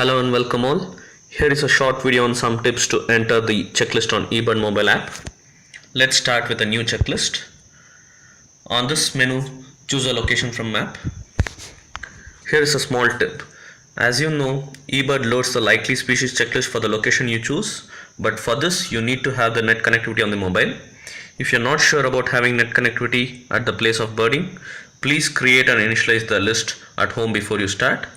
Hello and welcome all. Here is a short video on some tips to enter the checklist on ebird mobile app. Let's start with a new checklist. On this menu, choose a location from map. Here is a small tip. As you know, ebird loads the likely species checklist for the location you choose, but for this you need to have the net connectivity on the mobile. If you're not sure about having net connectivity at the place of birding, please create and initialize the list at home before you start.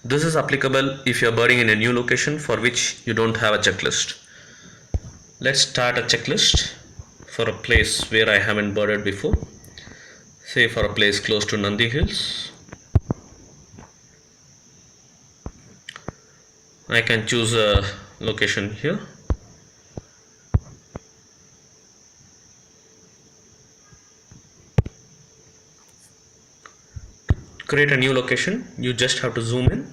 This is applicable if you are birding in a new location for which you don't have a checklist. Let's start a checklist for a place where I haven't birded before. Say for a place close to Nandi Hills. I can choose a location here. Create a new location, you just have to zoom in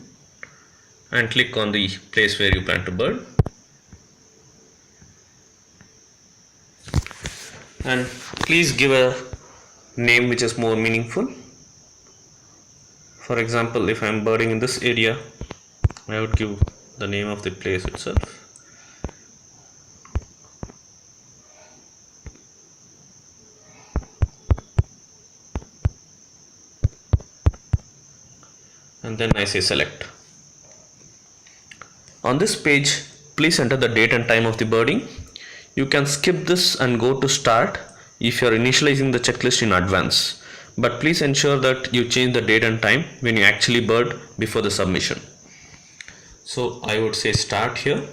and click on the place where you plan to bird, and please give a name which is more meaningful. For example, if I am birding in this area, I would give the name of the place itself. And then I say select. On this page, please enter the date and time of the birding. You can skip this and go to start if you are initializing the checklist in advance, but please ensure that you change the date and time when you actually bird before the submission. So I would say start here.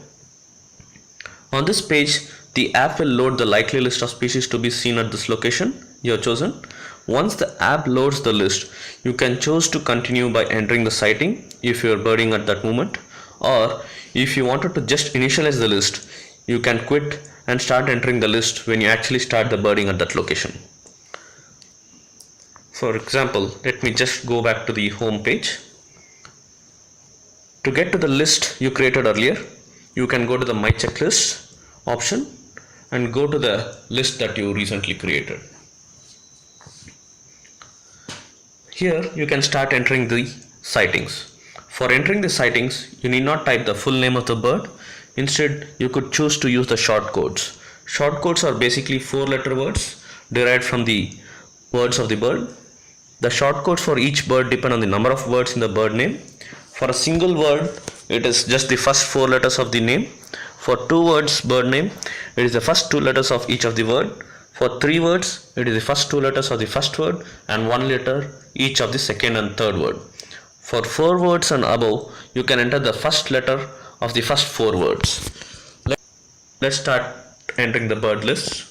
On this page, the app will load the likely list of species to be seen at this location you have chosen. Once the app loads the list, you can choose to continue by entering the sighting if you are birding at that moment, or if you wanted to just initialize the list, you can quit and start entering the list when you actually start the birding at that location. For example, let me just go back to the home page. To get to the list you created earlier, you can go to the My Checklist option and go to the list that you recently created. Here you can start entering the sightings. For entering the sightings, you need not type the full name of the bird. Instead, you could choose to use the short codes. Short codes are basically 4-letter words derived from the words of the bird. The short codes for each bird depend on the number of words in the bird name. For a single word, it is just the first 4 letters of the name. For 2 words bird name, it is the first 2 letters of each of the word. For 3 words, it is the first 2 letters of the first word and 1 letter each of the second and third word. For 4 words and above, you can enter the first letter of the first 4 words. Let's start entering the bird list.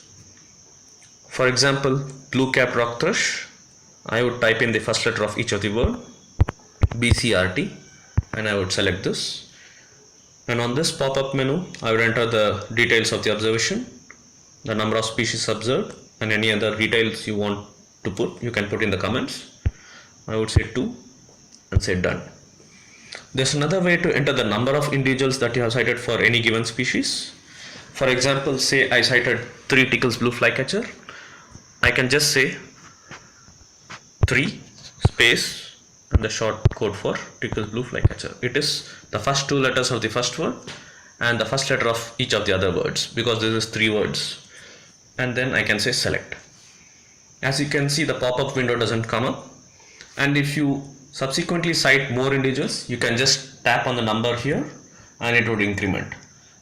For example, blue-capped rock thrush, I would type in the first letter of each of the word, BCRT, and I would select this. And on this pop-up menu, I would enter the details of the observation, the number of species observed, and any other details you want to put, you can put in the comments. I would say 2 and say done. There's another way to enter the number of individuals that you have sighted for any given species. For example, say I sighted 3 Tickle's blue flycatcher. I can just say 3 space and the short code for Tickle's blue flycatcher. It is the first 2 letters of the first word and the first letter of each of the other words, because this is 3 words. And then I can say select. As you can see, the pop-up window doesn't come up, and if you subsequently sight more individuals, you can just tap on the number here and it would increment.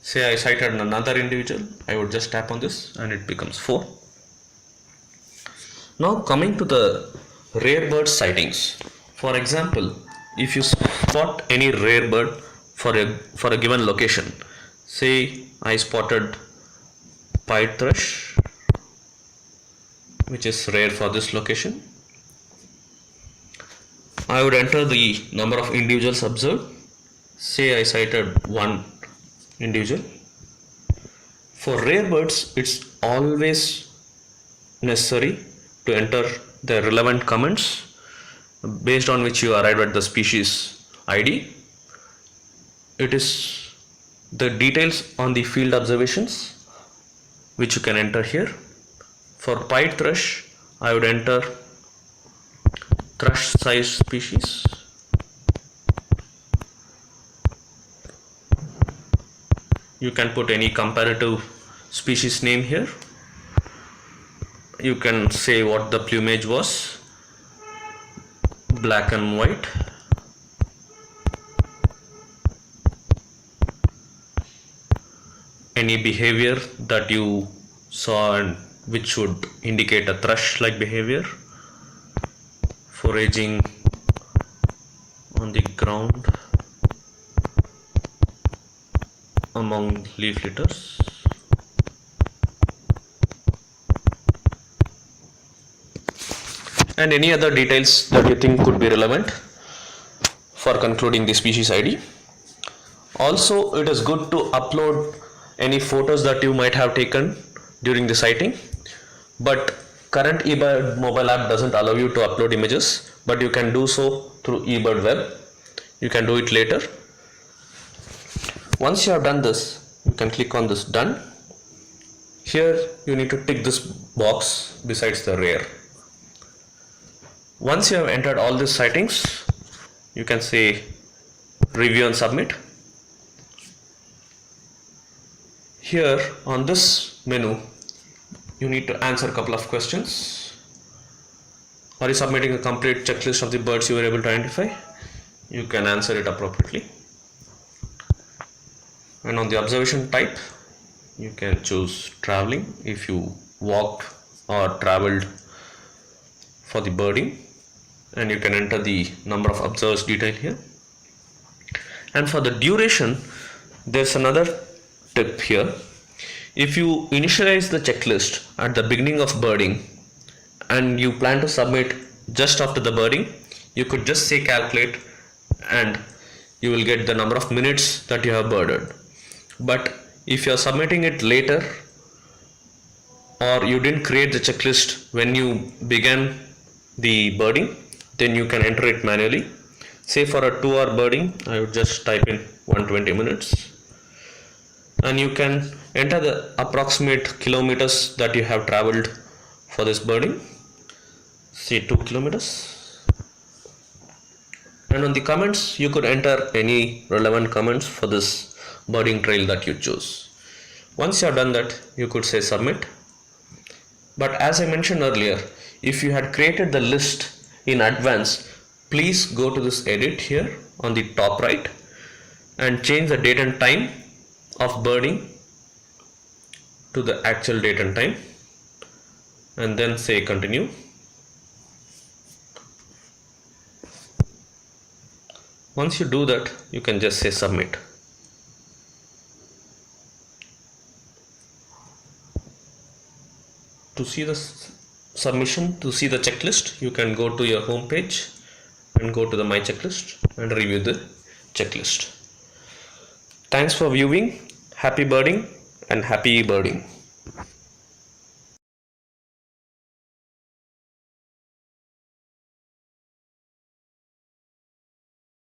Say I sighted another individual, I would just tap on this and it becomes 4. Now coming to the rare bird sightings. For example, if you spot any rare bird for a given location, say I spotted pied thrush, which is rare for this location, I would enter the number of individuals observed. Say I sighted 1 individual. For rare birds, it's always necessary to enter the relevant comments based on which you arrive at the species ID. It is the details on the field observations which you can enter here. For pied thrush, I would enter thrush size species, You can put any comparative species name here. You can say what the plumage was, black and white. Any behavior that you saw and which would indicate a thrush-like behavior, foraging on the ground among leaf litters. And any other details that you think could be relevant for concluding the species ID. Also, it is good to upload any photos that you might have taken during the sighting, but current ebird mobile app doesn't allow you to upload images, but you can do so through ebird web. You can do it later. Once you have done this, you can click on this done. Here you need to tick this box besides the rare. Once you have entered all these sightings, you can say review and submit. Here on this menu, you need to answer a couple of questions. Are you submitting a complete checklist of the birds you were able to identify? You can answer it appropriately. And on the observation type, you can choose traveling if you walked or traveled for the birding, and you can enter the number of observers detail here. And for the duration, there's another tip here. If you initialize the checklist at the beginning of birding and you plan to submit just after the birding, you could just say calculate and you will get the number of minutes that you have birded. But if you are submitting it later, or you didn't create the checklist when you began the birding, then you can enter it manually. Say for a 2-hour birding, I would just type in 120 minutes, and you can enter the approximate kilometers that you have traveled for this birding, say 2 kilometers. And on the comments, you could enter any relevant comments for this birding trail that you choose. Once you have done that, you could say submit. But as I mentioned earlier, if you had created the list in advance, please go to this edit here on the top right and change the date and time of birding to the actual date and time, and then say continue. Once you do that, you can just say submit. To see the submission, to see the checklist, you can go to your home page and go to the my checklist and review the checklist. Thanks for viewing. Happy birding and happy birding.